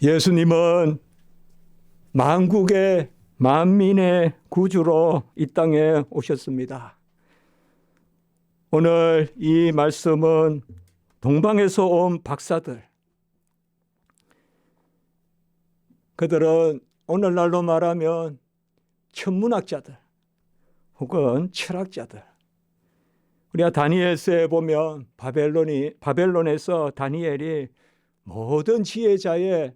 예수님은 만국의 만민의 구주로 이 땅에 오셨습니다. 오늘 이 말씀은 동방에서 온 박사들, 그들은 오늘날로 말하면 천문학자들 혹은 철학자들. 우리가 다니엘서에 보면 바벨론에서 다니엘이 모든 지혜자의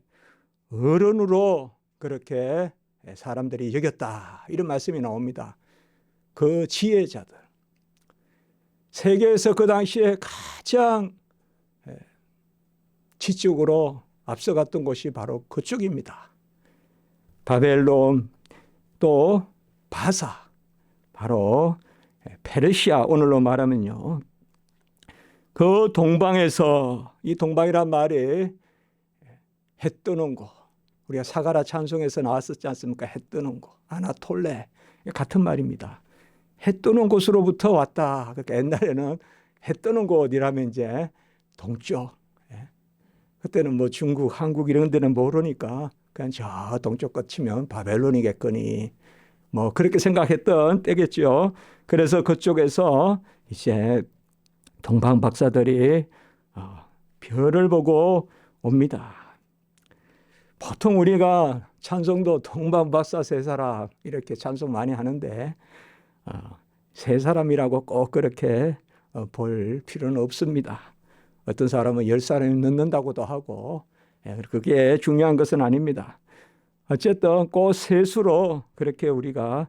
어른으로 그렇게 사람들이 여겼다, 이런 말씀이 나옵니다. 그 지혜자들, 세계에서 그 당시에 가장 지적으로 앞서갔던 곳이 바로 그쪽입니다. 바벨론, 또 바사, 바로 페르시아, 오늘로 말하면요. 그 동방에서, 이 동방이란 말이 해 뜨는 곳, 우리가 사가라 찬송에서 나왔었지 않습니까? 해 뜨는 곳, 아나톨레, 같은 말입니다. 해 뜨는 곳으로부터 왔다. 그러니까 옛날에는 해 뜨는 곳이라면 이제 동쪽, 그때는 뭐 중국, 한국 이런 데는 모르니까 그냥 저 동쪽 끝이면 바벨론이겠거니, 뭐 그렇게 생각했던 때겠죠. 그래서 그쪽에서 이제 동방 박사들이 별을 보고 옵니다. 보통 우리가 찬송도 동방 박사 세 사람 이렇게 찬송 많이 하는데 세 사람이라고 꼭 그렇게 볼 필요는 없습니다. 어떤 사람은 10사람이 넣는다고도 하고, 그게 중요한 것은 아닙니다. 어쨌든 그 세수로 그렇게 우리가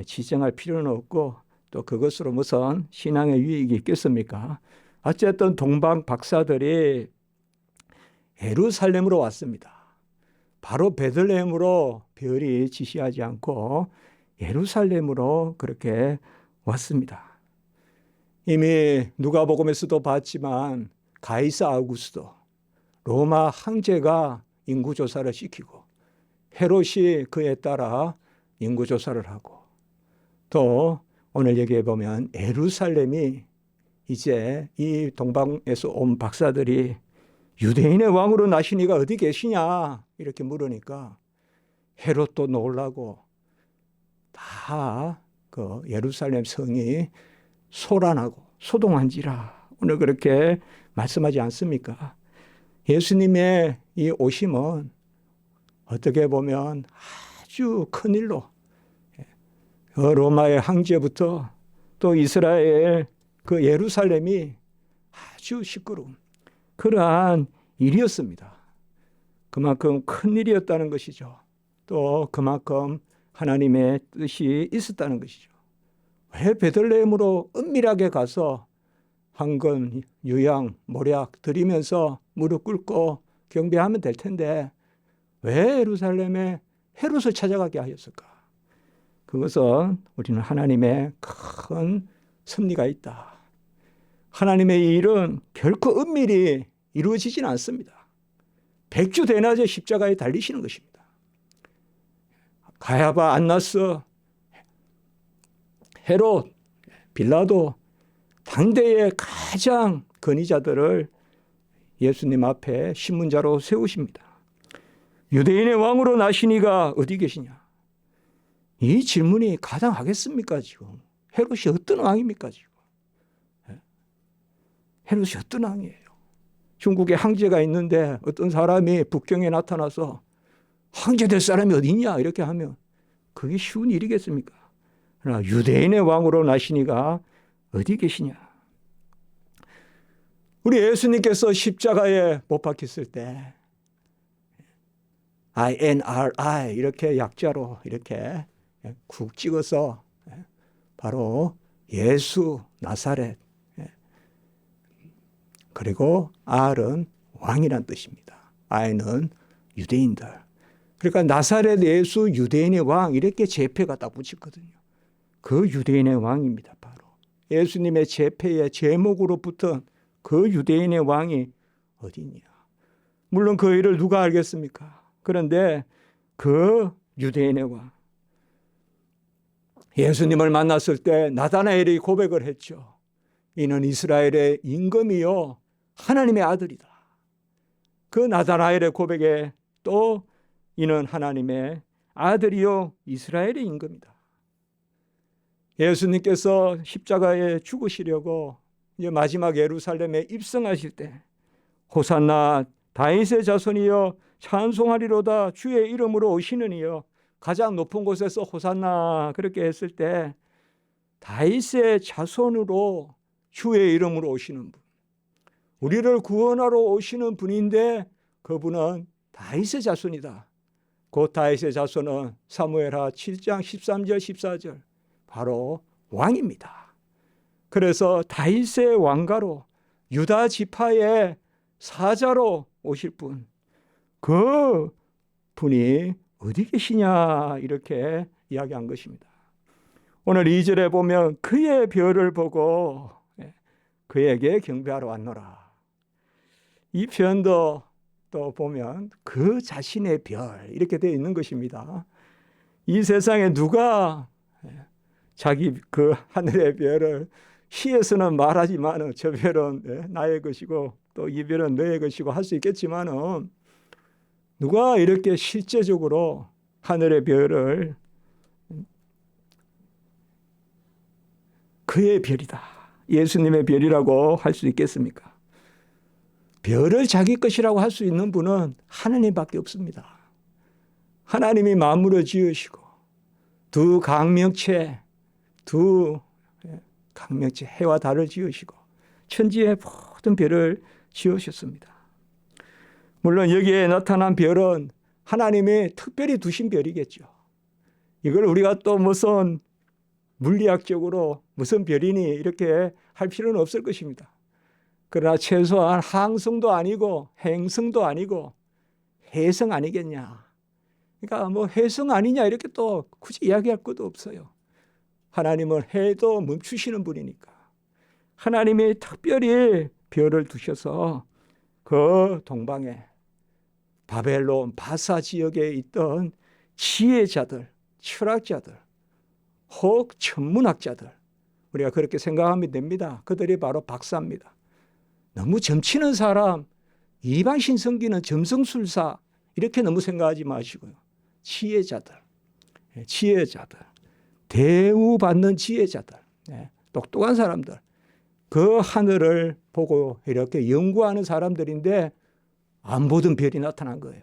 지정할 필요는 없고, 또 그것으로 무슨 신앙의 유익이 있겠습니까? 어쨌든 동방 박사들이 예루살렘으로 왔습니다. 바로 베들레헴으로 별이 지시하지 않고 예루살렘으로 그렇게 왔습니다. 이미 누가복음에서도 봤지만 가이사 아우구스도, 로마 황제가 인구조사를 시키고 헤롯이 그에 따라 인구조사를 하고, 또 오늘 얘기해 보면 예루살렘이 이제 이 동방에서 온 박사들이 유대인의 왕으로 나시니가 어디 계시냐 이렇게 물으니까 헤롯도 놀라고 다 그 예루살렘 성이 소란하고 소동한지라, 오늘 그렇게 말씀하지 않습니까? 예수님의 이 오심은 어떻게 보면 아주 큰일로, 로마의 황제부터 또 이스라엘 그 예루살렘이 아주 시끄러운 그러한 일이었습니다. 그만큼 큰 일이었다는 것이죠. 또 그만큼 하나님의 뜻이 있었다는 것이죠. 왜 베들레헴으로 은밀하게 가서 황금, 유향, 모략 드리면서 무릎 꿇고 경배하면 될 텐데 왜 예루살렘에 헤롯을 찾아가게 하였을까? 그것은 우리는 하나님의 큰 섭리가 있다. 하나님의 일은 결코 은밀히 이루어지진 않습니다. 백주 대낮에 십자가에 달리시는 것입니다. 가야바, 안나스, 헤롯, 빌라도, 당대의 가장 권위자들을 예수님 앞에 신문자로 세우십니다. 유대인의 왕으로 나시니가 어디 계시냐? 이 질문이 가당하겠습니까? 지금 헤롯이 어떤 왕입니까? 지금 헤롯이 어떤 왕이에요? 중국에 황제가 있는데 어떤 사람이 북경에 나타나서 황제 될 사람이 어디 있냐 이렇게 하면 그게 쉬운 일이겠습니까? 그러나 유대인의 왕으로 나시니가 어디 계시냐? 우리 예수님께서 십자가에 못 박혔을 때 INRI 이렇게 약자로 이렇게 쿡 찍어서 바로 예수 나사렛, 그리고 R은 왕이란 뜻입니다. I는 유대인들. 그러니까 나사렛 예수 유대인의 왕 이렇게 제패가 딱 붙였거든요. 그 유대인의 왕입니다. 바로 예수님의 제패의 제목으로 붙은 그 유대인의 왕이 어디냐? 물론 그 일을 누가 알겠습니까? 그런데 그 유대인의 왕, 예수님을 만났을 때 나다나엘이 고백을 했죠. 이는 이스라엘의 임금이요 하나님의 아들이다. 그 나다나엘의 고백에 또 이는 하나님의 아들이요 이스라엘의 임금이다. 예수님께서 십자가에 죽으시려고 이제 마지막 예루살렘에 입성하실 때 호산나 다윗의 자손이여 찬송하리로다 주의 이름으로 오시는 이여, 가장 높은 곳에서 호산나 그렇게 했을 때 다윗의 자손으로 주의 이름으로 오시는 분, 우리를 구원하러 오시는 분인데 그분은 다윗의 자손이다. 곧 다윗의 자손은 사무엘하 7장 13절 14절 바로 왕입니다. 그래서 다윗의 왕가로 유다 지파의 사자로 오실 분, 그 분이 어디 계시냐 이렇게 이야기한 것입니다. 오늘 2절에 보면 그의 별을 보고 그에게 경배하러 왔노라. 이 표현도 또 보면 그 자신의 별 이렇게 되어 있는 것입니다. 이 세상에 누가 자기 그 하늘의 별을 시에서는 말하지만 저 별은 나의 것이고 또 이 별은 너의 것이고 할 수 있겠지만 누가 이렇게 실제적으로 하늘의 별을 그의 별이다, 예수님의 별이라고 할 수 있겠습니까? 별을 자기 것이라고 할 수 있는 분은 하나님밖에 없습니다. 하나님이 만물을 지으시고 두 강명체 해와 달을 지으시고 천지의 모든 별을 지으셨습니다. 물론 여기에 나타난 별은 하나님이 특별히 두신 별이겠죠. 이걸 우리가 또 무슨 물리학적으로 무슨 별이니 이렇게 할 필요는 없을 것입니다. 그러나 최소한 항성도 아니고 행성도 아니고 해성 아니겠냐. 그러니까 뭐 해성 아니냐 이렇게 또 굳이 이야기할 것도 없어요. 하나님은 해도 멈추시는 분이니까 하나님이 특별히 별을 두셔서 그 동방에 바벨론 바사 지역에 있던 지혜자들, 철학자들, 혹 천문학자들, 우리가 그렇게 생각하면 됩니다. 그들이 바로 박사입니다. 너무 점치는 사람, 이방신 섬기는 점성술사 이렇게 너무 생각하지 마시고요. 지혜자들, 대우받는 지혜자들, 똑똑한 사람들, 그 하늘을 보고 이렇게 연구하는 사람들인데 안 보던 별이 나타난 거예요.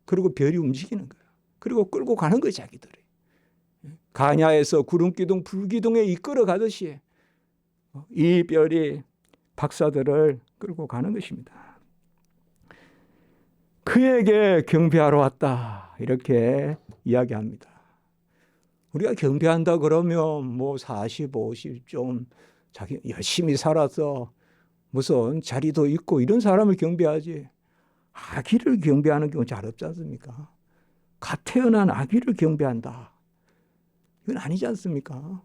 그리고 별이 움직이는 거예요. 그리고 끌고 가는 거예요, 자기들이. 가냐에서 구름기둥, 불기둥에 이끌어 가듯이 이 별이 박사들을 끌고 가는 것입니다. 그에게 경배하러 왔다 이렇게 이야기합니다. 우리가 경배한다 그러면 뭐 40, 50 좀 자기 열심히 살아서 무슨 자리도 있고 이런 사람을 경배하지, 아기를 경배하는 경우 잘 없지 않습니까? 갓 태어난 아기를 경배한다, 이건 아니지 않습니까?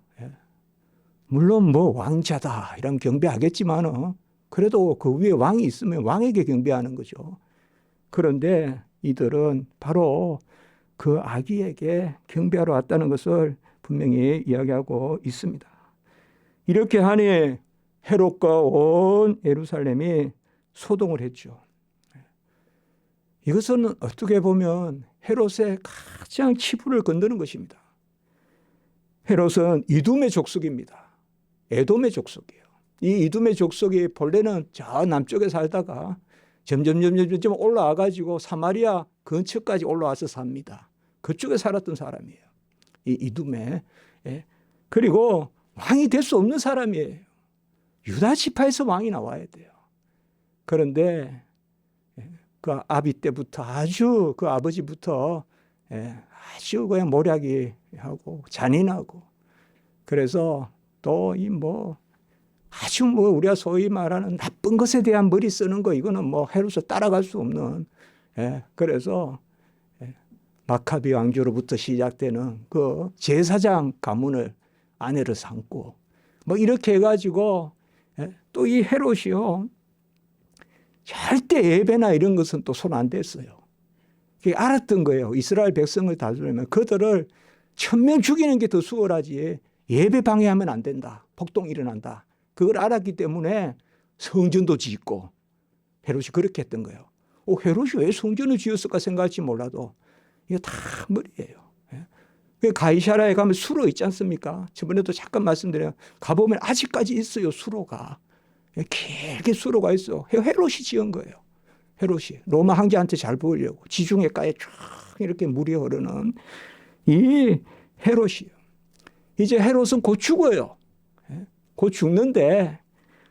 물론 뭐 왕자다 이런 경배하겠지만 그래도 그 위에 왕이 있으면 왕에게 경배하는 거죠. 그런데 이들은 바로 그 아기에게 경배하러 왔다는 것을 분명히 이야기하고 있습니다. 이렇게 하니 헤롯과 온 예루살렘이 소동을 했죠. 이것은 어떻게 보면 헤롯의 가장 치부를 건드는 것입니다. 헤롯은 이둠의 족속입니다. 에돔의 족속이에요. 이 이둠의 족속이 본래는 저 남쪽에 살다가 점점 올라와가지고 사마리아 근처까지 올라와서 삽니다. 그쪽에 살았던 사람이에요. 이 이둠에. 그리고 왕이 될 수 없는 사람이에요. 유다 지파에서 왕이 나와야 돼요. 그런데 그 아비 때부터 아주 그 아버지부터 아주 그냥 모략이 하고 잔인하고, 그래서 또 이 뭐 아주 뭐 우리가 소위 말하는 나쁜 것에 대한 머리 쓰는 거, 이거는 뭐 헤롯을 따라갈 수 없는, 그래서 마카비 왕조로부터 시작되는 그 제사장 가문을 아내로 삼고 뭐 이렇게 해가지고 또 이 헤롯이요 절대 예배나 이런 것은 또 손 안 댔어요. 알았던 거예요. 이스라엘 백성을 다스리면 그들을 1000명 죽이는 게 더 수월하지 예배 방해하면 안 된다. 폭동이 일어난다. 그걸 알았기 때문에 성전도 짓고 헤롯이 그렇게 했던 거예요. 헤롯이 왜 성전을 지었을까 생각할지 몰라도 이게 다 머리예요. 가이사라에 가면 수로 있지 않습니까? 저번에도 잠깐 말씀드려요. 가보면 아직까지 있어요, 수로가. 길게 수로가 있어. 헤롯이 지은 거예요. 헤롯이. 로마 황제한테 잘 보이려고. 지중해가에 쫙 이렇게 물이 흐르는 이 헤롯이요. 이제 헤롯은 곧 죽어요. 곧 죽는데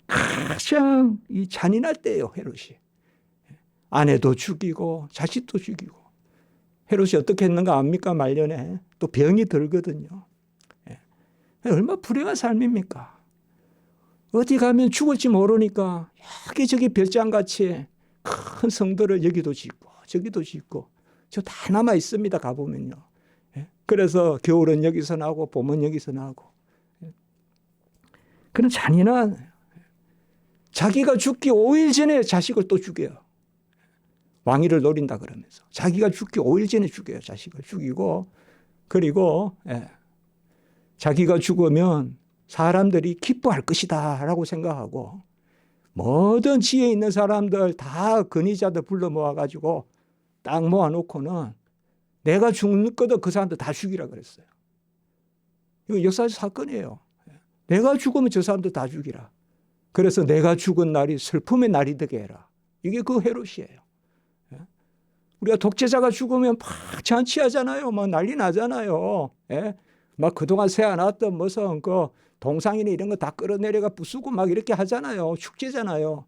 가장 이 잔인할 때예요, 헤롯이. 아내도 죽이고 자식도 죽이고. 헤롯이 어떻게 했는가 압니까? 말년에 또 병이 들거든요. 얼마나 불행한 삶입니까? 어디 가면 죽을지 모르니까 여기저기 별장같이 큰 성들을 여기도 짓고 저기도 짓고 저 다 남아 있습니다. 가보면요. 그래서 겨울은 여기서 나고 봄은 여기서 나고 그런 잔인한 자기가 죽기 5일 전에 자식을 또 죽여요. 왕위를 노린다 그러면서 자기가 죽기 5일 전에 죽여요. 자식을 죽이고 그리고 자기가 죽으면 사람들이 기뻐할 것이다 라고 생각하고 모든 지혜 있는 사람들 다 권위자들 불러 모아가지고 딱 모아놓고는 내가 죽는 거도 그 사람들 다 죽이라 그랬어요. 이거 역사적 사건이에요. 내가 죽으면 저 사람들 다 죽이라. 그래서 내가 죽은 날이 슬픔의 날이 되게 해라. 이게 그 헤롯이에요. 우리가 독재자가 죽으면 막 잔치하잖아요. 막 난리 나잖아요. 막 그동안 세워놨던 무슨 그 동상이나 이런 거 다 끌어내려가 부수고 막 이렇게 하잖아요. 축제잖아요.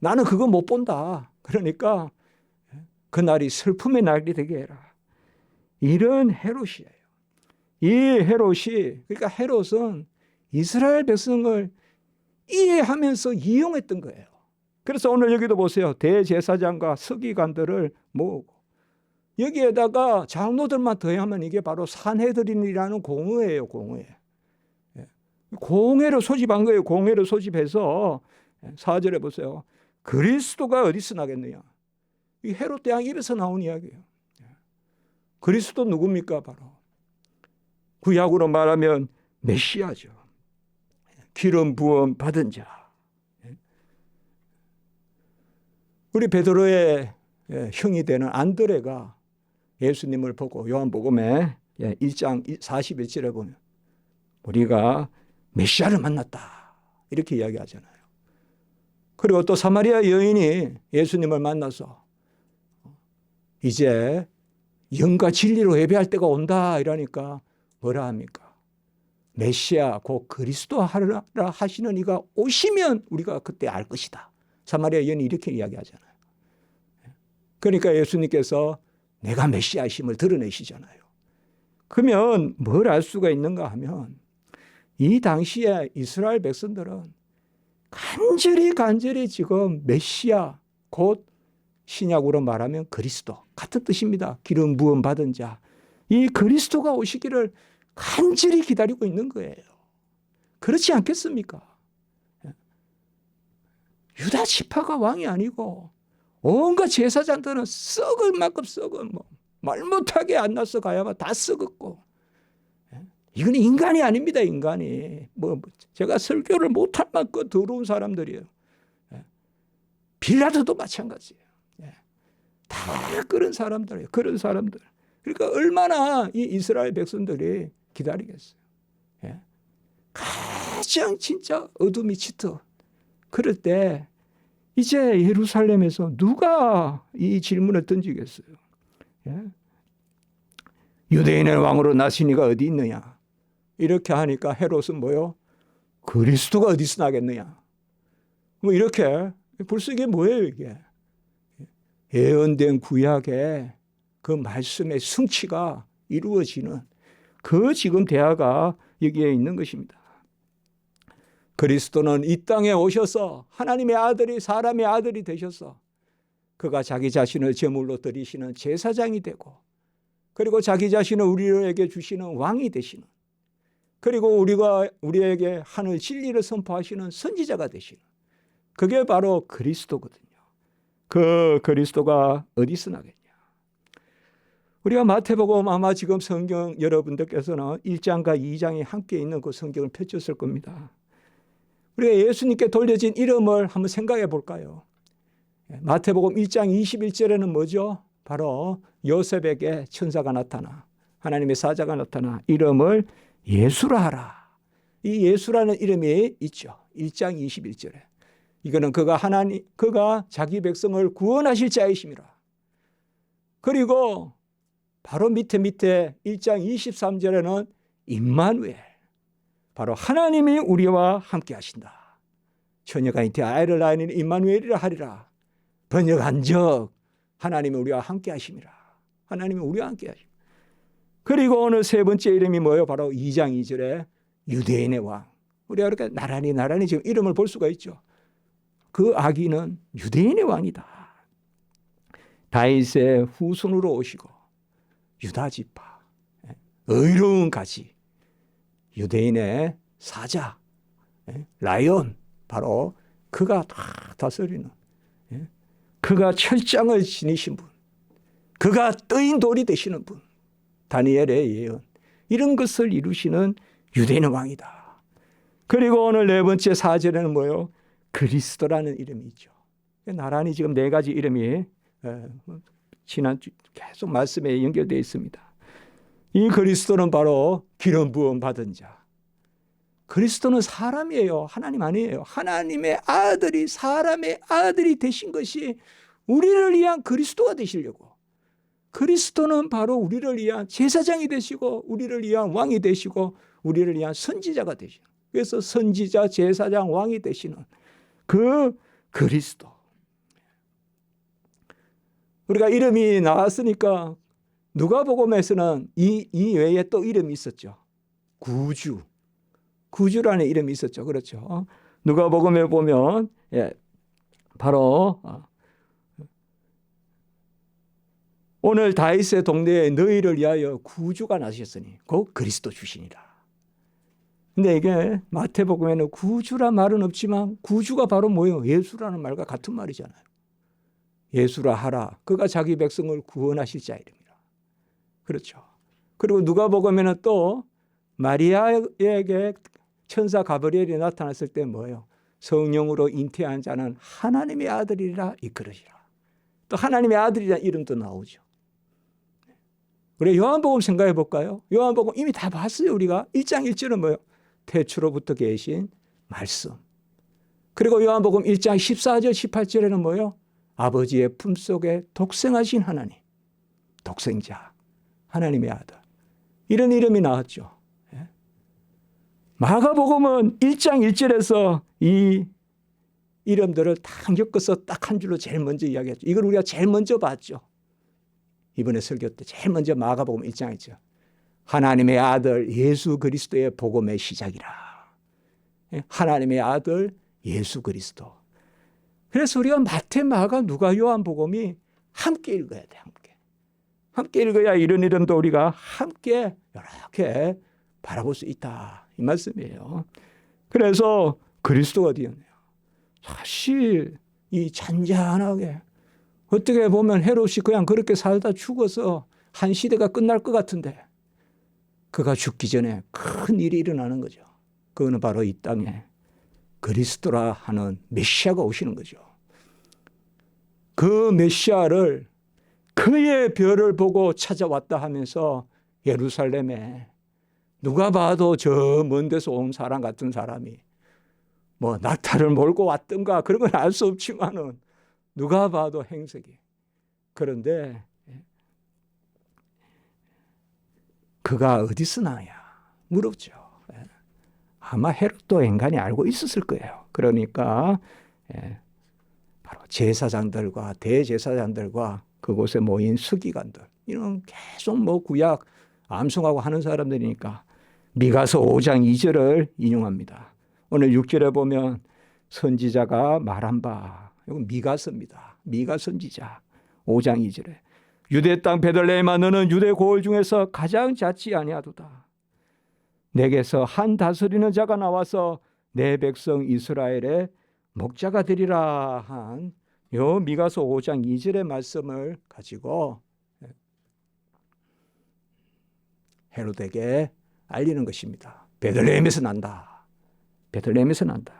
나는 그거 못 본다. 그러니까 그 날이 슬픔의 날이 되게 해라. 이런 헤롯이에요. 이 헤롯이 그러니까 헤롯은 이스라엘 백성을 이해하면서 이용했던 거예요. 그래서 오늘 여기도 보세요. 대제사장과 서기관들을 모으고 여기에다가 장로들만 더하면 이게 바로 산헤드린이라는 공회예요. 공회. 공회를 소집한 거예요. 공회를 소집해서 4절에 보세요. 그리스도가 어디서 나겠느냐. 이 헤롯 대왕 입에서 나온 이야기예요. 그리스도 누굽니까? 바로 구약으로 말하면 메시아죠. 기름 부음 받은 자. 우리 베드로의 형이 되는 안드레가 예수님을 보고 요한복음에 1장 41절에 보면 우리가 메시아를 만났다 이렇게 이야기하잖아요. 그리고 또 사마리아 여인이 예수님을 만나서 이제 영과 진리로 예배할 때가 온다 이러니까 뭐라 합니까? 메시아 곧 그리스도 하라 하시는 이가 오시면 우리가 그때 알 것이다. 사마리아 여인이 이렇게 이야기하잖아요. 그러니까 예수님께서 내가 메시아이심을 드러내시잖아요. 그러면 뭘 알 수가 있는가 하면 이 당시에 이스라엘 백성들은 간절히 지금 메시아 곧 신약으로 말하면 그리스도 같은 뜻입니다. 기름 부음 받은 자. 이 그리스도가 오시기를 간절히 기다리고 있는 거예요. 그렇지 않겠습니까? 유다 지파가 왕이 아니고 온갖 제사장들은 썩을 만큼 썩은 말 못하게 안 나서 가야만 다 썩었고 이건 인간이 아닙니다. 인간이 제가 설교를 못할 만큼 더러운 사람들이에요. 빌라도도 마찬가지예요. 다 그런 사람들이에요. 그런 사람들. 그러니까 얼마나 이 이스라엘 백성들이 기다리겠어요. 가장 진짜 어둠이 짙어. 그럴 때 이제 예루살렘에서 누가 이 질문을 던지겠어요? 유대인의 왕으로 나시니가 어디 있느냐? 이렇게 하니까 헤롯은 뭐요? 그리스도가 어디서 나겠느냐? 뭐 이렇게 벌써 이게 뭐예요 이게? 예언된 구약의 그 말씀의 성취가 이루어지는 그 지금 대화가 여기에 있는 것입니다. 그리스도는 이 땅에 오셔서 하나님의 아들이 사람의 아들이 되셔서 그가 자기 자신을 제물로 드리시는 제사장이 되고 그리고 자기 자신을 우리에게 주시는 왕이 되시는 그리고 우리에게 하늘 진리를 선포하시는 선지자가 되시는 그게 바로 그리스도거든요. 그 그리스도가 어디서 나겠냐. 우리가 마태복음 아마 지금 성경 여러분들께서는 1장과 2장이 함께 있는 그 성경을 펼쳤을 겁니다. 우리가 예수님께 돌려진 이름을 한번 생각해 볼까요? 마태복음 1장 21절에는 뭐죠? 바로 요셉에게 천사가 나타나 하나님의 사자가 나타나 이름을 예수라 하라. 이 예수라는 이름이 있죠. 1장 21절에. 이거는 그가 자기 백성을 구원하실 자이심이라. 그리고 바로 밑에 1장 23절에는 임마누엘. 바로 하나님이 우리와 함께 하신다. 처녀가 잉태 아이를 낳으니 임마누엘이라 하리라. 번역한즉 하나님이 우리와 함께 하심이라. 하나님이 우리와 함께 하심. 그리고 오늘 세 번째 이름이 뭐예요? 바로 2장 2절에 유대인의 왕. 우리가 이렇게 나란히 지금 이름을 볼 수가 있죠. 그 아기는 유대인의 왕이다. 다윗의 후손으로 오시고 유다 지파, 의로운 가지, 유대인의 사자, 라이온, 바로 그가 다 다스리는, 그가 철장을 지니신 분, 그가 뜨인 돌이 되시는 분, 다니엘의 예언, 이런 것을 이루시는 유대인의 왕이다. 그리고 오늘 네 번째 4절에는 뭐예요? 그리스도라는 이름이 있죠. 나란히 지금 네 가지 이름이 지난주 계속 말씀에 연결되어 있습니다. 이 그리스도는 바로 기름 부음 받은 자. 그리스도는 사람이에요. 하나님 아니에요. 하나님의 아들이 사람의 아들이 되신 것이 우리를 위한 그리스도가 되시려고. 그리스도는 바로 우리를 위한 제사장이 되시고 우리를 위한 왕이 되시고 우리를 위한 선지자가 되시고, 그래서 선지자, 제사장, 왕이 되시는 그 그리스도. 우리가 이름이 나왔으니까 누가복음에서는 이 외에 또 이름이 있었죠. 구주라는 이름이 있었죠. 그렇죠. 누가복음에 보면 바로 오늘 다윗의 동네에 너희를 위하여 구주가 나셨으니 곧 그리스도 주시니라. 근데 이게 마태복음에는 구주란 말은 없지만 구주가 바로 뭐예요? 예수라는 말과 같은 말이잖아요. 예수라 하라. 그가 자기 백성을 구원하실 자 이름이라. 그렇죠. 그리고 누가복음에는 또 마리아에게 천사 가브리엘이 나타났을 때 뭐예요? 성령으로 잉태한 자는 하나님의 아들이라 이끌으시라. 또 하나님의 아들이라는 이름도 나오죠. 그래, 요한복음 생각해 볼까요? 요한복음 이미 다 봤어요. 우리가 1장 1절은 뭐예요? 태초로부터 계신 말씀. 그리고 요한복음 1장 14절 18절에는 뭐예요? 아버지의 품속에 독생하신 하나님, 독생자, 하나님의 아들, 이런 이름이 나왔죠. 마가복음은 1장 1절에서 이 이름들을 다 엮어서 딱 한 줄로 제일 먼저 이야기했죠. 이걸 우리가 제일 먼저 봤죠. 이번에 설교 때 제일 먼저 마가복음 1장 1절. 하나님의 아들 예수 그리스도의 복음의 시작이라. 하나님의 아들 예수 그리스도. 그래서 우리가 마태, 마가, 누가, 요한복음이 함께 읽어야 돼. 함께 읽어야 이런 이름도 우리가 함께 이렇게 바라볼 수 있다. 이 말씀이에요. 그래서 그리스도가 되었네요. 사실 이 잔잔하게 어떻게 보면 헤롯이 그냥 그렇게 살다 죽어서 한 시대가 끝날 것 같은데 그가 죽기 전에 큰 일이 일어나는 거죠. 그거는 바로 이 땅에 그리스도라 하는 메시아가 오시는 거죠. 그 메시아를 그의 별을 보고 찾아왔다 하면서 예루살렘에 누가 봐도 저 먼 데서 온 사람 같은 사람이 뭐 낙타를 몰고 왔던가 그런 건 알 수 없지만은 누가 봐도 행색이. 그런데 그가 어디서 나냐 물었죠. 아마 헤롯도 인간이 알고 있었을 거예요. 그러니까 바로 제사장들과 대제사장들과 그곳에 모인 서기관들, 이런 계속 뭐 구약 암송하고 하는 사람들이니까 미가서 5장 2절을 인용합니다. 오늘 6절에 보면 선지자가 말한 바, 이건 미가서입니다. 미가 선지자 5장 2절에 유대 땅 베들레헴아 너는 유대 고을 중에서 가장 작지 아니하도다. 내게서 한 다스리는 자가 나와서 내 백성 이스라엘의 목자가 되리라 한 요 미가서 5장 2절의 말씀을 가지고 헤롯에게 알리는 것입니다. 베들레헴에서 난다. 베들레헴에서 난다.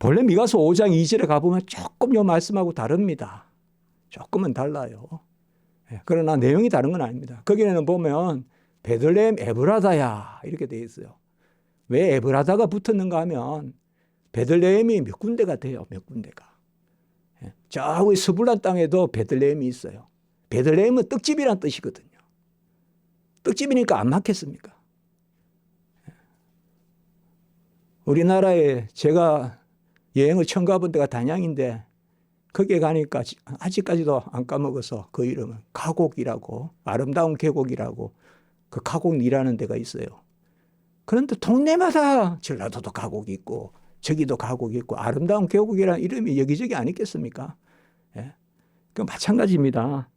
본래 미가서 5장 2절에 가보면 조금 요 말씀하고 다릅니다. 조금은 달라요. 그러나 내용이 다른 건 아닙니다. 거기에는 보면 베들레헴 에브라다야 이렇게 되어 있어요. 왜 에브라다가 붙었는가 하면 베들레헴이 몇 군데가 돼요. 몇 군데가. 저기 스불란 땅에도 베들레헴이 있어요. 베들레헴은 떡집이란 뜻이거든요. 떡집이니까 안 맞겠습니까? 우리나라에 제가 여행을 처음 가본 데가 단양인데 거기에 가니까 아직까지도 안 까먹어서 그 이름은 가곡이라고, 아름다운 계곡이라고, 그 가곡리라는 데가 있어요. 그런데 동네마다 전라도도 가곡이 있고 저기도 가곡이 있고 아름다운 계곡이라는 이름이 여기저기 안 있겠습니까? 예. 그 마찬가지입니다.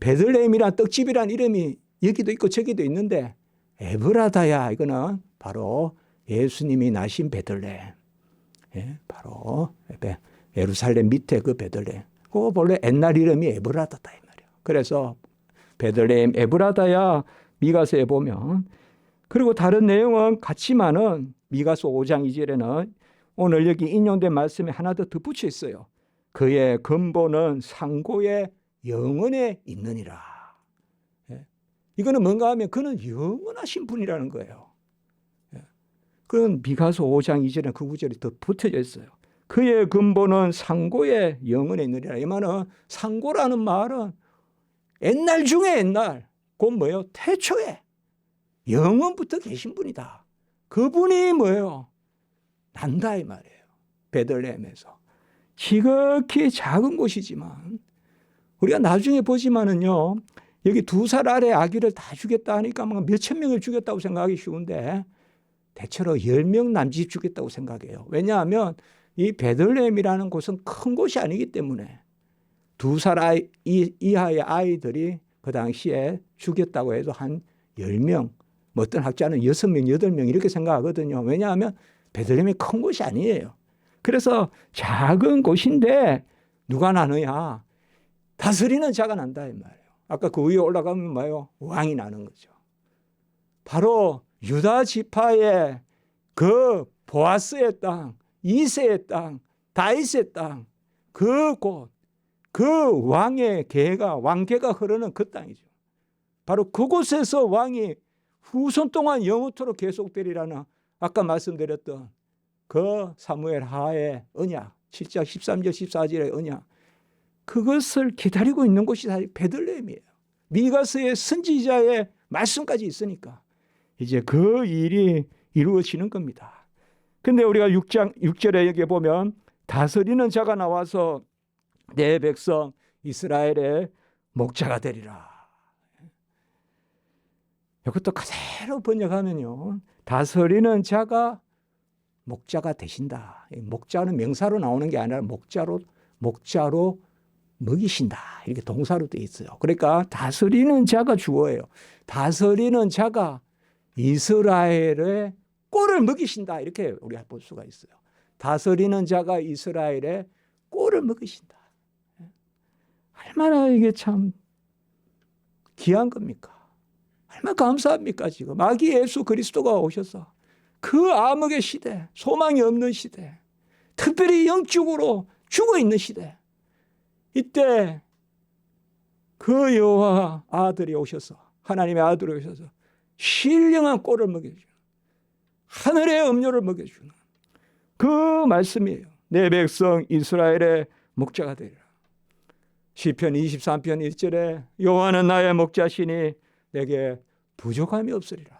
베들레헴이란 떡집이란 이름이 여기도 있고 저기도 있는데 에브라다야 이거는 바로 예수님이 나신 베들레헴. 예, 바로 예루살렘 밑에 그 베들레헴. 그 본래 옛날 이름이 에브라다다 이 말이에요. 그래서 베들레헴 에브라다야 미가서에 보면, 그리고 다른 내용은 같지만은 미가서 5장 2절에는 오늘 여기 인용된 말씀에 하나 더 덧붙여 있어요. 그의 근본은 상고의 영원에 있느니라. 예. 이거는 뭔가 하면 그는 영원하신 분이라는 거예요. 예. 그건 미가서 5장 2절에 그 구절이 더 붙여져 있어요. 그의 근본은 상고의 영원에 있느니라. 이 말은 상고라는 말은 옛날 중에 옛날, 곧 뭐예요? 태초에 영원부터 계신 분이다. 그분이 뭐예요? 난다 이 말이에요. 베들레헴에서. 지극히 작은 곳이지만 우리가 나중에 보지만은요, 여기 2살 아래 아기를 다 죽였다 하니까 몇천 명을 죽였다고 생각하기 쉬운데 대체로 10명 남짓 죽였다고 생각해요. 왜냐하면 이 베들레헴이라는 곳은 큰 곳이 아니기 때문에 2살 이하의 아이들이 그 당시에 죽였다고 해도 한 10명, 뭐 어떤 학자는 6명, 8명 이렇게 생각하거든요. 왜냐하면 베들레헴이 큰 곳이 아니에요. 그래서 작은 곳인데 누가 나느냐? 다스리는 자가 난다 이 말이에요. 아까 그 위에 올라가면 뭐예요? 왕이 나는 거죠. 바로 유다 지파의 그 보아스의 땅, 이새의 땅, 다윗의 땅, 그 곳, 그 왕의 왕계가 흐르는 그 땅이죠. 바로 그곳에서 왕이 후손 동안 영원토록 계속되리라는 아까 말씀드렸던 그 사무엘 하의 언약, 7장 13절 14절의 언약, 그것을 기다리고 있는 곳이 사실 베들레헴이에요. 미가서의 선지자의 말씀까지 있으니까 이제 그 일이 이루어지는 겁니다. 근데 우리가 6절에 여기 보면 다스리는 자가 나와서 내 백성 이스라엘의 목자가 되리라. 이것도 그대로 번역하면요, 다스리는 자가 목자가 되신다. 목자는 명사로 나오는 게 아니라 목자로 먹이신다. 이렇게 동사로 되어 있어요. 그러니까 다스리는 자가 주어예요. 다스리는 자가 이스라엘의 꼴을 먹이신다. 이렇게 우리가 볼 수가 있어요. 다스리는 자가 이스라엘의 꼴을 먹이신다. 얼마나 이게 참 귀한 겁니까? 얼마나 감사합니까? 지금 아기 예수 그리스도가 오셔서 그 암흑의 시대, 소망이 없는 시대, 특별히 영적으로 죽어있는 시대, 이때 그 여호와 아들이 오셔서, 하나님의 아들이 오셔서 신령한 꼴을 먹여주는, 하늘의 음료를 먹여주는 그 말씀이에요. 내 백성 이스라엘의 목자가 되리라. 시편 23편 1절에 여호와는 나의 목자시니 내게 부족함이 없으리라.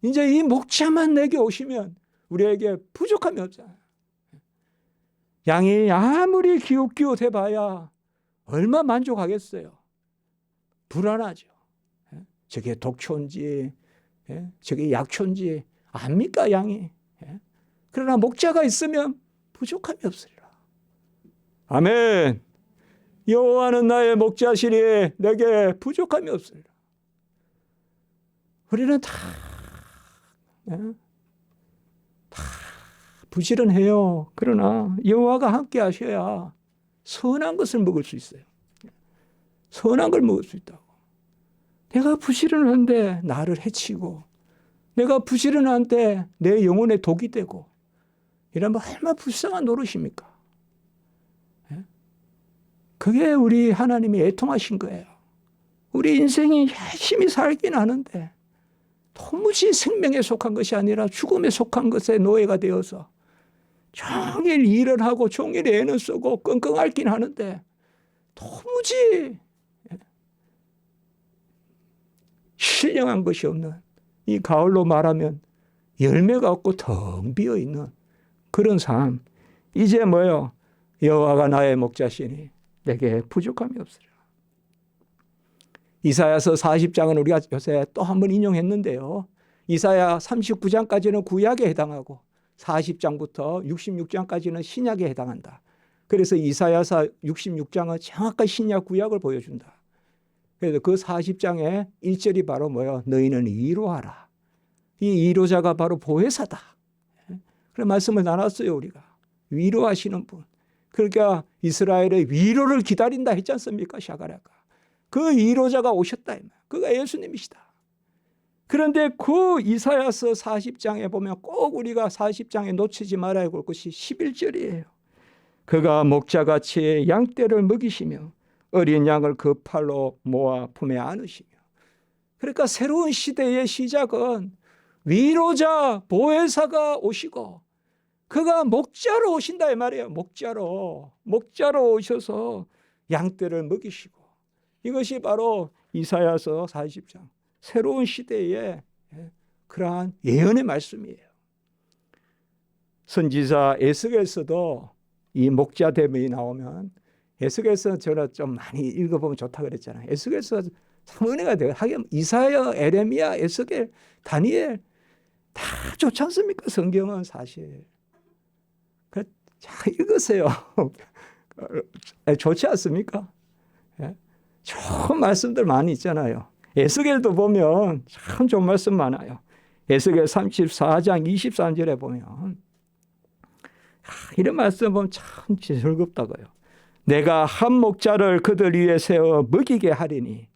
이제 이 목자만 내게 오시면 우리에게 부족함이 없잖아요. 양이 아무리 기웃기웃해봐야 얼마 만족하겠어요? 불안하죠. 저게 독초인지 저게 약초인지 압니까 양이? 그러나 목자가 있으면 부족함이 없으리라. 아멘. 여호와는 나의 목자시니 내게 부족함이 없으리라. 우리는 다 부지런해요. 그러나 여호와가 함께 하셔야 선한 것을 먹을 수 있어요. 선한 걸 먹을 수 있다고. 내가 부지런한데 나를 해치고, 내가 부지런한데 내 영혼에 독이 되고, 이러면 얼마나 불쌍한 노릇입니까? 예? 그게 우리 하나님이 애통하신 거예요. 우리 인생이 열심히 살긴 하는데 도무지 생명에 속한 것이 아니라 죽음에 속한 것에 노예가 되어서 종일 일을 하고 종일 애는 쓰고 끙끙 앓긴 하는데 도무지 신령한 것이 없는, 이 가을로 말하면 열매가 없고 텅 비어있는 그런 삶. 이제 뭐요? 여호와가 나의 목자시니 내게 부족함이 없으리라. 이사야서 40장은 우리가 요새 또 한 번 인용했는데요. 이사야 39장까지는 구약에 해당하고 40장부터 66장까지는 신약에 해당한다. 그래서 이사야서 66장은 정확한 신약 구약을 보여준다. 그래서 그 40장의 1절이 바로 뭐예요? 너희는 위로하라. 이 위로자가 바로 보혜사다. 그런 말씀을 나눴어요, 우리가. 위로하시는 분. 그러니까 이스라엘의 위로를 기다린다 했지 않습니까? 샤가랴가. 그 위로자가 오셨다. 그가 예수님이시다. 그런데 그 이사야서 40장에 보면 꼭 우리가 40장에 놓치지 말아야 할 것이 11절이에요. 그가 목자같이 양떼를 먹이시며 어린 양을 그 팔로 모아 품에 안으시며. 그러니까 새로운 시대의 시작은 위로자 보혜사가 오시고 그가 목자로 오신다 이 말이에요. 목자로 오셔서 양떼를 먹이시고. 이것이 바로 이사야서 40장 새로운 시대의 그러한 예언의 말씀이에요. 선지자 에스겔서도 이 목자 대명이 나오면, 에스겔서 제가 좀 많이 읽어보면 좋다 그랬잖아요. 에스겔서 참 은혜가 돼요. 하긴 이사야, 에레미야, 에스겔, 다니엘 다 좋지 않습니까? 성경은 사실. 잘 읽으세요. 좋지 않습니까? 좋은 말씀들 많이 있잖아요. 에스겔도 보면 참 좋은 말씀 많아요. 에스겔 34장 23절에 보면 이런 말씀 보면 참 즐겁다고요. 내가 한 목자를 그들 위에 세워 먹이게 하리니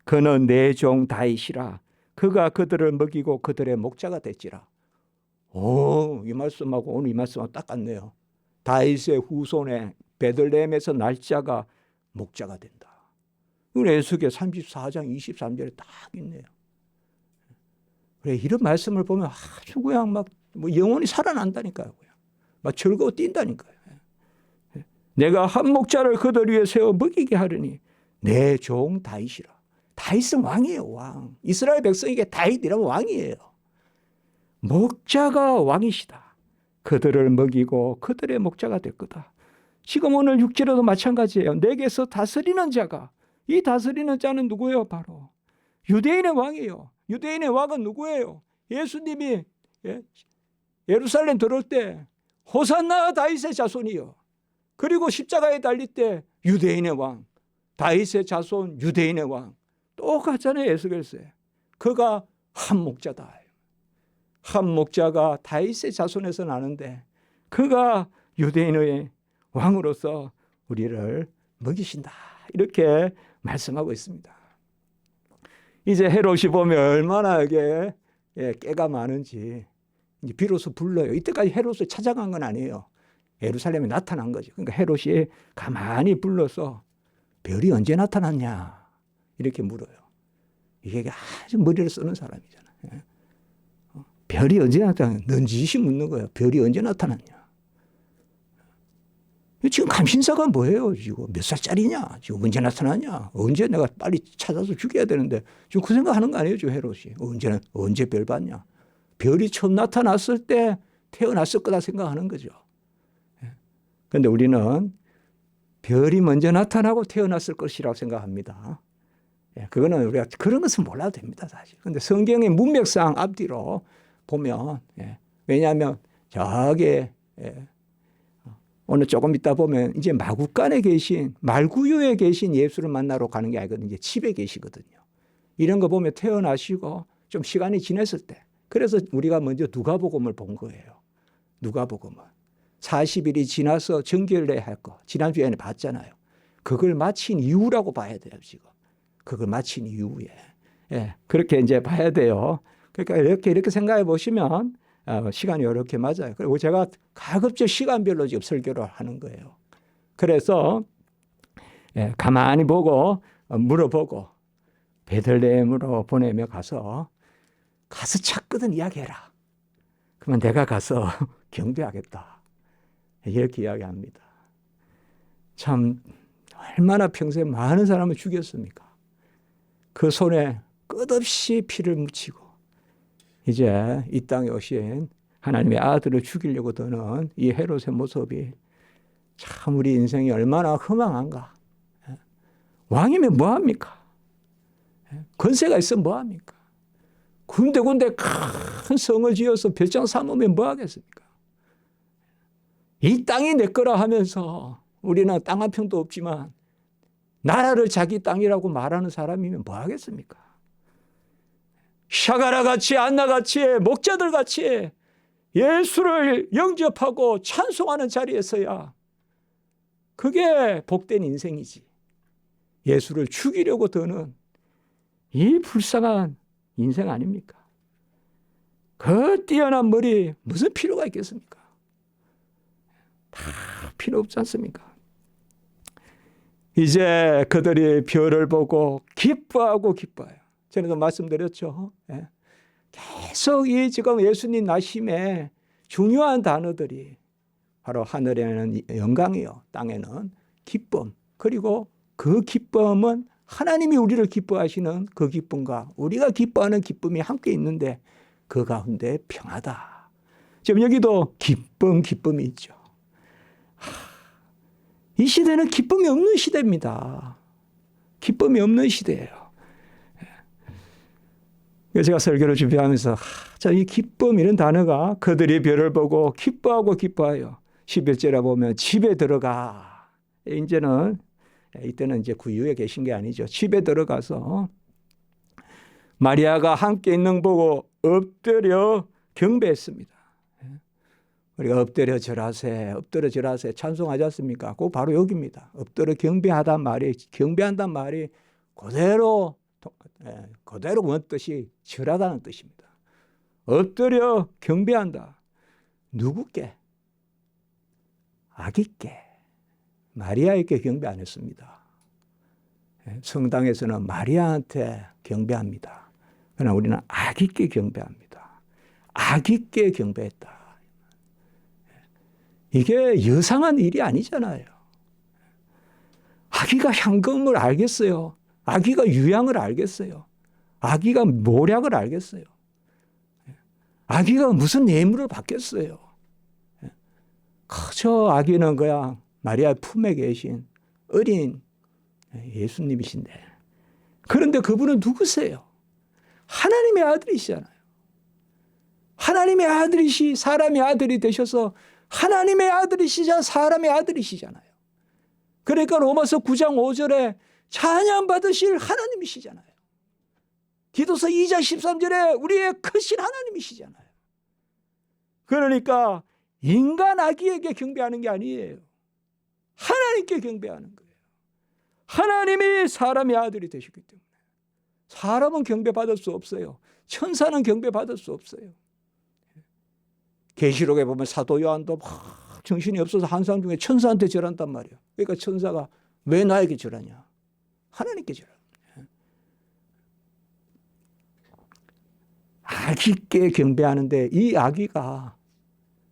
그는 내 종 다윗이라. 그가 그들을 먹이고 그들의 목자가 됐지라. 오, 이 말씀하고 오늘 이 말씀하고 딱 같네요. 다윗의 후손에 베들레헴에서 날 자가 목자가 된다. 이건 에스겔 34장 23절에 딱 있네요. 그래, 이런 말씀을 보면 아주 그냥 막 영혼이 살아난다니까요. 그냥. 막 즐거워 뛴다니까요. 내가 한 목자를 그들 위에 세워 먹이게 하려니 내 종 다윗이라. 다윗은 왕이에요, 왕. 이스라엘 백성에게 다윗이라면 왕이에요. 목자가 왕이시다. 그들을 먹이고 그들의 목자가 될 거다. 지금 오늘 6절에도 마찬가지예요. 내게서 다스리는 자가, 이 다스리는 자는 누구예요? 바로 유대인의 왕이에요. 유대인의 왕은 누구예요? 예수님이 예루살렘 들어올 때 호산나 다윗의 자손이요. 그리고 십자가에 달릴 때 유대인의 왕, 다윗의 자손 유대인의 왕. 똑같잖아요. 에스겔서에. 그가 한 목자다. 한 목자가 다윗의 자손에서 나는데 그가 유대인의 왕으로서 우리를 먹이신다. 이렇게 말씀하고 있습니다. 이제 헤롯이 보면 얼마나 이게 깨가 많은지 이제 비로소 불러요. 이때까지 헤롯을 찾아간 건 아니에요. 예루살렘에 나타난 거죠. 그러니까 헤롯이 가만히 불러서 별이 언제 나타났냐 이렇게 물어요. 이게 아주 머리를 쓰는 사람이잖아요. 별이 언제 나타났냐. 넌지시 묻는 거예요. 별이 언제 나타났냐. 지금 감신사가 뭐예요? 지금 몇 살짜리냐? 지금 언제 나타나냐? 언제 내가 빨리 찾아서 죽여야 되는데 지금 그 생각하는 거 아니에요? 지금 헤롯이. 언제 별 봤냐? 별이 처음 나타났을 때 태어났을 거다 생각하는 거죠. 그런데 우리는 별이 먼저 나타나고 태어났을 것이라고 생각합니다. 그거는 우리가 그런 것은 몰라도 됩니다, 사실. 그런데 성경의 문맥상 앞뒤로 보면, 왜냐하면 저기 오늘 조금 있다 보면 이제 마구간에 계신, 말구유에 계신 예수를 만나러 가는 게 아니거든요. 이제 집에 계시거든요. 이런 거 보면 태어나시고 좀 시간이 지났을 때. 그래서 우리가 먼저 누가복음을 본 거예요. 누가복음을. 40일이 지나서 정결례 할 거. 지난주에 봤잖아요. 그걸 마친 이후라고 봐야 돼요, 지금. 그걸 마친 이후에. 그렇게 이제 봐야 돼요. 그러니까 이렇게 생각해 보시면 시간이 이렇게 맞아요. 그리고 제가 가급적 시간별로 지금 설교를 하는 거예요. 그래서 가만히 보고 물어보고 베들레헴으로 보내며 가서 찾거든 이야기해라. 그러면 내가 가서 경배하겠다. 이렇게 이야기합니다. 참 얼마나 평소에 많은 사람을 죽였습니까? 그 손에 끝없이 피를 묻히고 이제 이 땅에 오신 하나님의 아들을 죽이려고 드는 이 헤롯의 모습이 참 우리 인생이 얼마나 허망한가. 왕이면 뭐합니까? 권세가 있으면 뭐합니까? 군데군데 큰 성을 지어서 별장 삼으면 뭐하겠습니까? 이 땅이 내 거라 하면서 우리는 땅 한 평도 없지만 나라를 자기 땅이라고 말하는 사람이면 뭐하겠습니까? 샤가라같이 안나같이 목자들같이 예수를 영접하고 찬송하는 자리에서야 그게 복된 인생이지. 예수를 죽이려고 드는 이 불쌍한 인생 아닙니까? 그 뛰어난 머리 무슨 필요가 있겠습니까? 다 필요 없지 않습니까? 이제 그들이 별을 보고 기뻐하고 기뻐해요. 전에도 말씀드렸죠. 계속 이 지금 예수님 나심에 중요한 단어들이 바로 하늘에는 영광이요, 땅에는 기쁨. 그리고 그 기쁨은 하나님이 우리를 기뻐하시는 그 기쁨과 우리가 기뻐하는 기쁨이 함께 있는데 그 가운데 평하다. 지금 여기도 기쁨이 있죠. 이 시대는 기쁨이 없는 시대입니다. 기쁨이 없는 시대예요. 제가 설교를 준비하면서 이 기쁨 이런 단어가 그들이 별을 보고 기뻐하고 기뻐하여 11절에 보면 집에 들어가. 이때는 이제 구유에 계신 게 아니죠. 집에 들어가서 마리아가 함께 있는 보고 엎드려 경배했습니다. 우리가 엎드려 절하세 찬송하지 않습니까? 그거 바로 여기입니다. 엎드려 경배한단 말이 그대로 원뜻이 절하다는 뜻입니다. 엎드려 경배한다. 누구께? 아기께. 마리아에게 경배 안 했습니다. 성당에서는 마리아한테 경배합니다. 그러나 우리는 아기께 경배합니다. 아기께 경배했다. 이게 여상한 일이 아니잖아요. 아기가 향금을 알겠어요. 아기가 유향을 알겠어요. 아기가 모략을 알겠어요. 아기가 무슨 예물을 받겠어요. 그저 아기는 그냥 마리아 품에 계신 어린 예수님이신데, 그런데 그분은 누구세요? 하나님의 아들이시잖아요. 하나님의 아들이시 사람의 아들이 되셔서 하나님의 아들이시자 사람의 아들이시잖아요. 그러니까 로마서 9장 5절에 찬양 받으실 하나님이시잖아요. 디도서 2장 13절에 우리의 크신 하나님이시잖아요. 그러니까 인간 아기에게 경배하는 게 아니에요. 하나님께 경배하는 거예요. 하나님이 사람의 아들이 되셨기 때문에 사람은 경배받을 수 없어요. 천사는 경배받을 수 없어요. 계시록에 보면 사도 요한도 막 정신이 없어서 한 사람 중에 천사한테 절한단 말이에요. 그러니까 천사가 왜 나에게 절하냐? 하나님께 절하냐. 아기께 경배하는데 이 아기가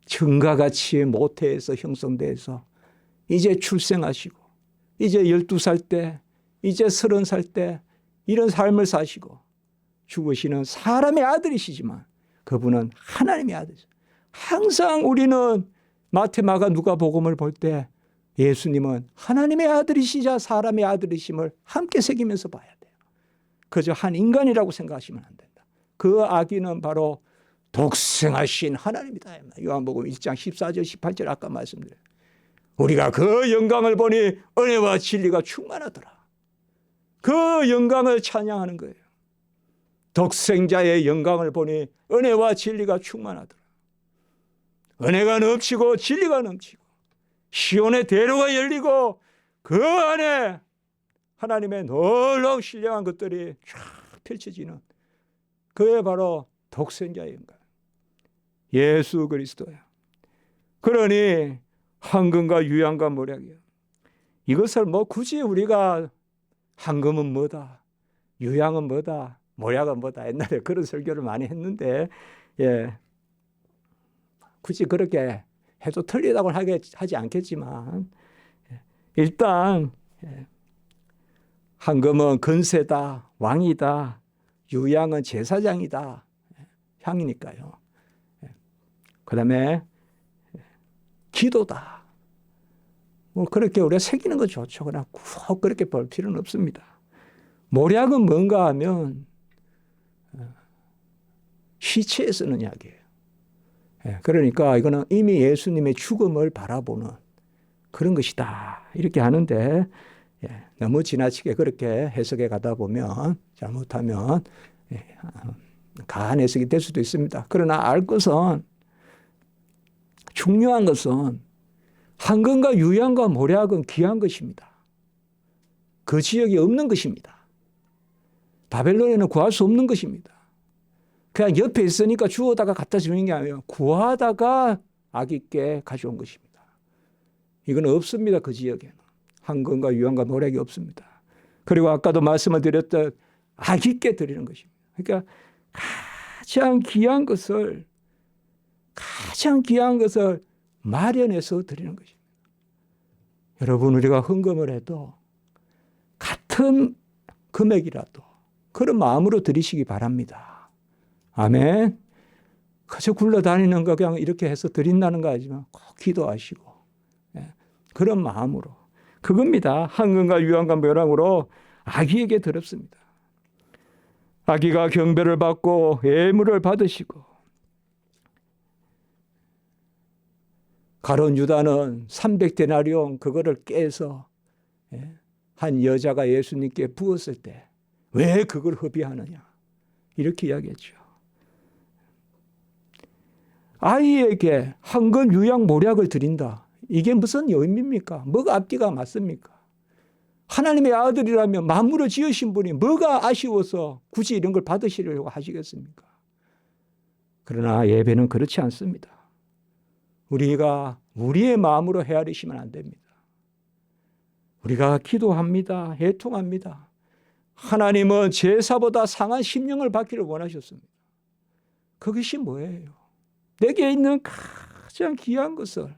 증가같이 모태에서 형성돼서 이제 출생하시고 이제 12살 때 이제 30살 때 이런 삶을 사시고 죽으시는 사람의 아들이시지만 그분은 하나님의 아들이죠. 항상 우리는 마태, 마가, 누가복음을 볼 때 예수님은 하나님의 아들이시자 사람의 아들이심을 함께 새기면서 봐야 돼요. 그저 한 인간이라고 생각하시면 안 된다. 그 아기는 바로 독생하신 하나님이다. 요한복음 1장 14절 18절 아까 말씀드려요. 우리가 그 영광을 보니 은혜와 진리가 충만하더라. 그 영광을 찬양하는 거예요. 독생자의 영광을 보니 은혜와 진리가 충만하더라. 은혜가 넘치고 진리가 넘치고 시온의 대로가 열리고 그 안에 하나님의 놀라운 신령한 것들이 쫙 펼쳐지는 그게 바로 독생자의 영광. 예수 그리스도야. 그러니 황금과 유향과 모략이요. 이것을 뭐 굳이 우리가 황금은 뭐다, 유향은 뭐다, 모략은 뭐다, 옛날에 그런 설교를 많이 했는데, 예, 굳이 그렇게 해도 틀리다고 하지 않겠지만, 일단 황금은 건세다, 왕이다, 유향은 제사장이다, 향이니까요. 그 다음에 기도다. 뭐 그렇게 우리가 새기는 거 좋죠. 그러나 꼭 그렇게 볼 필요는 없습니다. 모략은 뭔가 하면 시체에 쓰는 약이에요. 그러니까 이거는 이미 예수님의 죽음을 바라보는 그런 것이다. 이렇게 하는데 너무 지나치게 그렇게 해석해 가다 보면 잘못하면 가한 해석이 될 수도 있습니다. 그러나 알 것은, 중요한 것은 황금과 유향과 모략은 귀한 것입니다. 그 지역에 없는 것입니다. 바벨론에는 구할 수 없는 것입니다. 그냥 옆에 있으니까 주워다가 갖다 주는 게 아니에요. 구하다가 아기 있게 가져온 것입니다. 이건 없습니다. 그 지역에는. 황금과 유향과 모략이 없습니다. 그리고 아까도 말씀을 드렸던 아기 있게 드리는 것입니다. 그러니까 가장 귀한 것을 마련해서 드리는 것입니다. 여러분, 우리가 헌금을 해도 같은 금액이라도 그런 마음으로 드리시기 바랍니다. 아멘. 그저 굴러다니는 거 그냥 이렇게 해서 드린다는 거 아니지만 꼭 기도하시고 그런 마음으로, 그겁니다. 황금과 유향과 모략으로 아기에게 드렸습니다. 아기가 경배를 받고 예물을 받으시고, 가룟 유다는 300데나리온 그거를 깨서 한 여자가 예수님께 부었을 때 왜 그걸 허비하느냐, 이렇게 이야기했죠. 아이에게 황금, 유향, 모략을 드린다. 이게 무슨 의미입니까? 뭐가 앞뒤가 맞습니까? 하나님의 아들이라면 만물을 지으신 분이 뭐가 아쉬워서 굳이 이런 걸 받으시려고 하시겠습니까? 그러나 예배는 그렇지 않습니다. 우리가 우리의 마음으로 헤아리시면 안 됩니다. 우리가 기도합니다. 애통합니다. 하나님은 제사보다 상한 심령을 받기를 원하셨습니다. 그것이 뭐예요? 내게 있는 가장 귀한 것을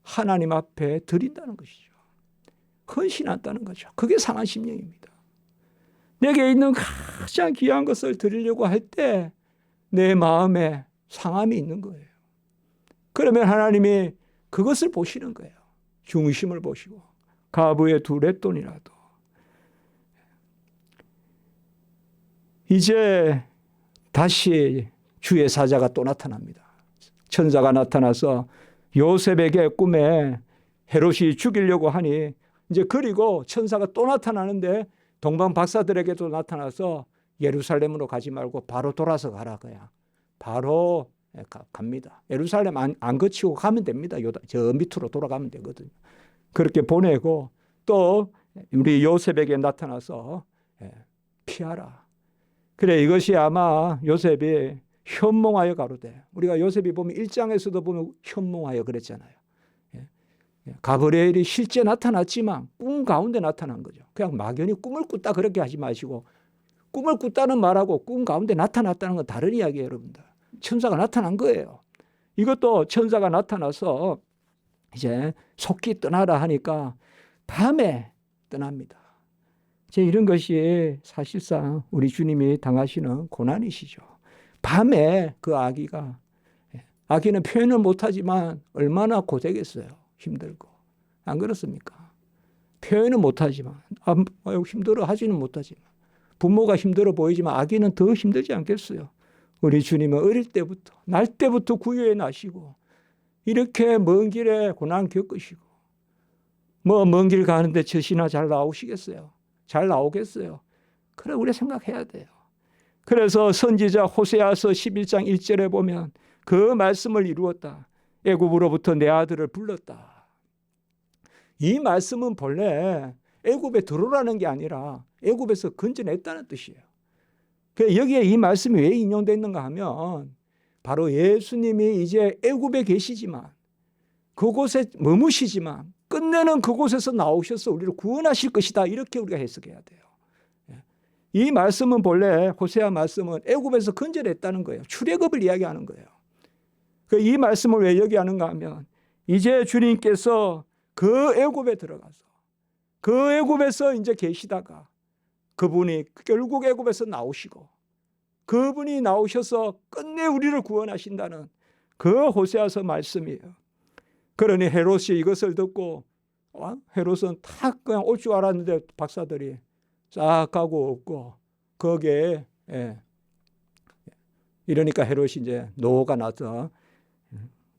하나님 앞에 드린다는 것이죠. 헌신한다는 거죠. 그게 상한 심령입니다. 내게 있는 가장 귀한 것을 드리려고 할 때 내 마음에 상함이 있는 거예요. 그러면 하나님이 그것을 보시는 거예요. 중심을 보시고, 가부의 두 렛돈이라도. 이제 다시 주의 사자가 또 나타납니다. 천사가 나타나서 요셉에게 꿈에 헤롯이 죽이려고 하니, 이제 그리고 천사가 또 나타나는데 동방 박사들에게도 나타나서 예루살렘으로 가지 말고 바로 돌아서 가라. 그냥 바로 갑니다. 예루살렘 안 거치고 가면 됩니다. 저 밑으로 돌아가면 되거든요. 그렇게 보내고, 또 우리 요셉에게 나타나서 피하라. 그래, 이것이 아마 요셉이 현몽하여 가로되, 우리가 요셉이 보면 1장에서도 보면 현몽하여 그랬잖아요. 가브리엘이 실제 나타났지만 꿈 가운데 나타난 거죠. 그냥 막연히 꿈을 꿨다 그렇게 하지 마시고, 꿈을 꿨다는 말하고 꿈 가운데 나타났다는 건 다른 이야기예요, 여러분들. 천사가 나타난 거예요. 이것도 천사가 나타나서 이제 속히 떠나라 하니까 밤에 떠납니다. 이런 것이 사실상 우리 주님이 당하시는 고난이시죠. 밤에 그 아기는 표현을 못하지만 얼마나 고되겠어요. 힘들고. 안 그렇습니까? 표현은 못하지만, 힘들어 하지는 못하지만, 부모가 힘들어 보이지만 아기는 더 힘들지 않겠어요. 우리 주님은 어릴 때부터, 날 때부터 구유에 나시고, 이렇게 먼 길에 고난 겪으시고, 먼 길 가는데 젖이나 잘 나오시겠어요? 잘 나오겠어요? 그래, 우리 생각해야 돼요. 그래서 선지자 호세아서 11장 1절에 보면 그 말씀을 이루었다. 애굽으로부터 내 아들을 불렀다. 이 말씀은 본래 애굽에 들어오라는 게 아니라 애굽에서 건져냈다는 뜻이에요. 여기에 이 말씀이 왜 인용됐는가 하면, 바로 예수님이 이제 애굽에 계시지만 그곳에 머무시지만 끝내는 그곳에서 나오셔서 우리를 구원하실 것이다. 이렇게 우리가 해석해야 돼요. 이 말씀은 본래 호세아 말씀은 애굽에서 건져냈다는 거예요. 출애굽을 이야기하는 거예요. 이 말씀을 왜 얘기하는가 하면 이제 주님께서 그 애굽에 들어가서 그 애굽에서 이제 계시다가 그분이 결국 애굽에서 나오시고 그분이 나오셔서 끝내 우리를 구원하신다는 그 호세아서 말씀이에요. 그러니 헤롯이 이것을 듣고 헤롯은 다 그냥 올 줄 알았는데 박사들이 싹 가고 없고 거기에 이러니까 헤롯이 이제 노가 나서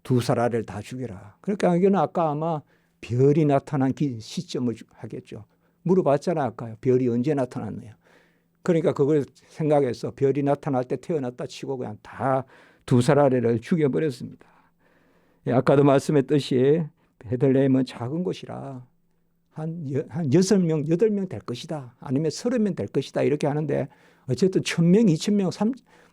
두 사라를 다 죽여라. 그러니까 이거는 아까 아마 별이 나타난 시점을 하겠죠. 물어봤잖아요. 아까 별이 언제 나타났네요. 그러니까 그걸 생각해서 별이 나타날 때 태어났다 치고 그냥 다 두 사라를 죽여버렸습니다. 아까도 말씀했듯이 베들레헴은 작은 곳이라 한 6명, 8명 될 것이다. 아니면 30명 될 것이다. 이렇게 하는데 어쨌든 1000명, 2000명,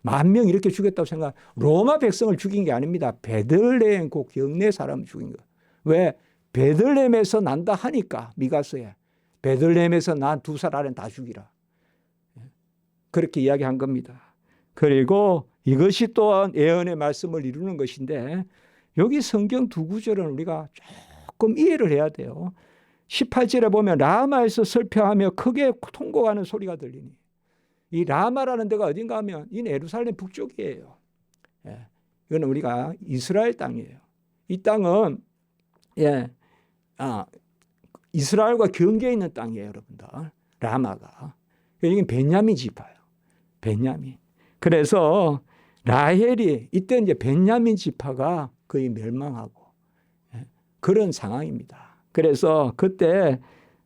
10,000명 이렇게 죽였다고 생각. 로마 백성을 죽인 게 아닙니다. 베들레헴 그 경내 사람을 죽인 거예요. 왜? 베들레헴에서 난다 하니까 미가서에 베들레헴에서 난 두 사람은 다 죽이라. 그렇게 이야기한 겁니다. 그리고 이것이 또한 예언의 말씀을 이루는 것인데 여기 성경 두 구절은 우리가 조금 이해를 해야 돼요. 18절에 보면 라마에서 슬퍼하며 크게 통곡하는 소리가 들리니 이 라마라는 데가 어딘가 하면 이 예루살렘 북쪽이에요. 이거는 우리가 이스라엘 땅이에요. 이 땅은 이스라엘과 경계에 있는 땅이에요, 여러분들. 라마가. 이게 베냐민 지파예요. 베냐민. 그래서 라헬이 이때 이제 베냐민 지파가 거의 멸망하고 그런 상황입니다. 그래서 그때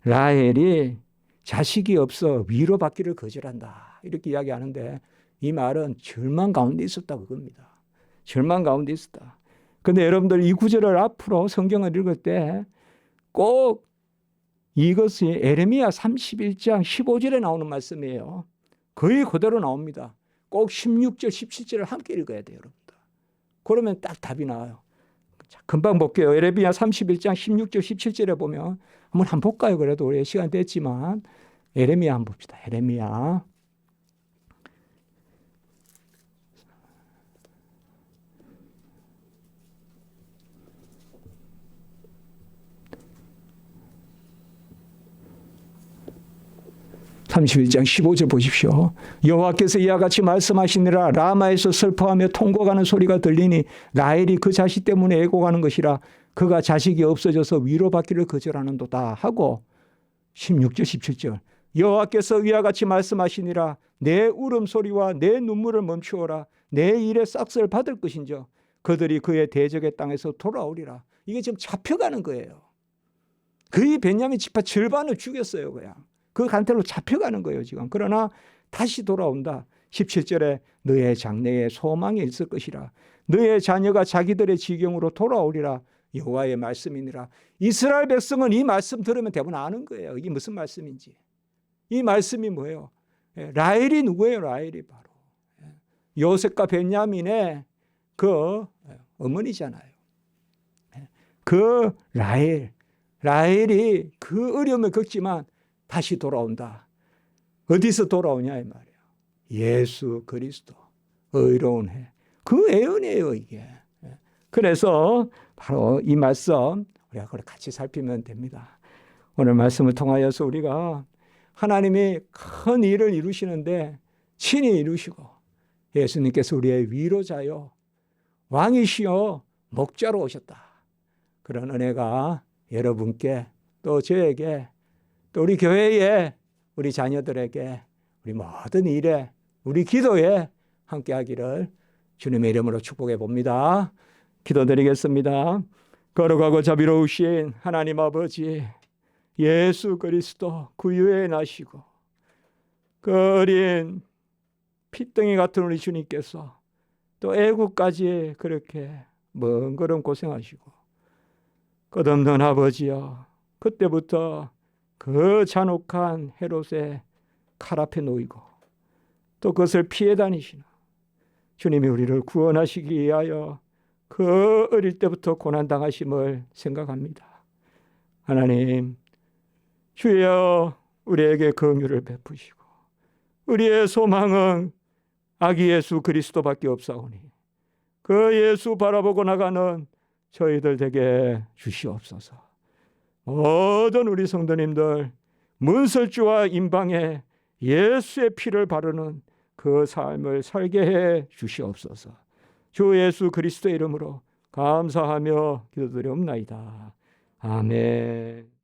라헬이 자식이 없어 위로받기를 거절한다. 이렇게 이야기하는데 이 말은 절망 가운데 있었다 그겁니다. 절망 가운데 있었다. 근데 여러분들 이 구절을 앞으로 성경을 읽을 때 꼭 이것이 에레미야 31장 15절에 나오는 말씀이에요. 거의 그대로 나옵니다. 꼭 16절, 17절을 함께 읽어야 돼요, 여러분들. 그러면 딱 답이 나와요. 자, 금방 볼게요. 에레미야 31장 16절, 17절에 보면 한번 볼까요? 그래도 우리 시간 됐지만 에레미야 한번 봅시다. 에레미야 31장 15절 보십시오. 여호와께서 이와 같이 말씀하시니라. 라마에서 슬퍼하며 통곡하는 소리가 들리니 라헬이 그 자식 때문에 애곡하는 것이라. 그가 자식이 없어져서 위로받기를 거절하는도다 하고 16절 17절 여호와께서 이와 같이 말씀하시니라. 내 울음소리와 내 눈물을 멈추어라. 내 일의 싹을 받을 것인저 그들이 그의 대적의 땅에서 돌아오리라. 이게 지금 잡혀가는 거예요. 거의 베냐민 지파 절반을 죽였어요. 그냥. 그 간태로 잡혀가는 거예요, 지금. 그러나 다시 돌아온다. 17절에 너의 장래에 소망이 있을 것이라. 너의 자녀가 자기들의 지경으로 돌아오리라. 여호와의 말씀이니라. 이스라엘 백성은 이 말씀 들으면 대부분 아는 거예요. 이게 무슨 말씀인지. 이 말씀이 뭐예요? 라헬이 누구예요? 라헬이 바로 요셉과 베냐민의 그 어머니잖아요. 그 라헬이 그 어려움을 겪지만 다시 돌아온다. 어디서 돌아오냐 이 말이에요. 예수 그리스도 의로운 해. 그 예언이에요 이게. 그래서 바로 이 말씀 우리가 그걸 같이 살피면 됩니다. 오늘 말씀을 통하여서 우리가 하나님이 큰 일을 이루시는데 친히 이루시고 예수님께서 우리의 위로자요 왕이시여 목자로 오셨다. 그런 은혜가 여러분께 또 저에게 또 우리 교회에 우리 자녀들에게 우리 모든 일에 우리 기도에 함께하기를 주님의 이름으로 축복해 봅니다. 기도드리겠습니다. 거룩하고 자비로우신 하나님 아버지 예수 그리스도 구유에 나시고 그 어린 핏덩이 같은 우리 주님께서 또 애국까지 그렇게 먼 걸음 고생하시고 끝없는 아버지여 그때부터 그 잔혹한 헤롯의 칼 앞에 놓이고 또 그것을 피해 다니시나 주님이 우리를 구원하시기 위하여 그 어릴 때부터 고난당하심을 생각합니다. 하나님, 주여 우리에게 긍휼을 베푸시고 우리의 소망은 아기 예수 그리스도밖에 없사오니 그 예수 바라보고 나가는 저희들 되게 주시옵소서. 모든 우리 성도님들 문설주와 임방에 예수의 피를 바르는 그 삶을 살게 해 주시옵소서. 주 예수 그리스도의 이름으로 감사하며 기도드리옵나이다. 아멘.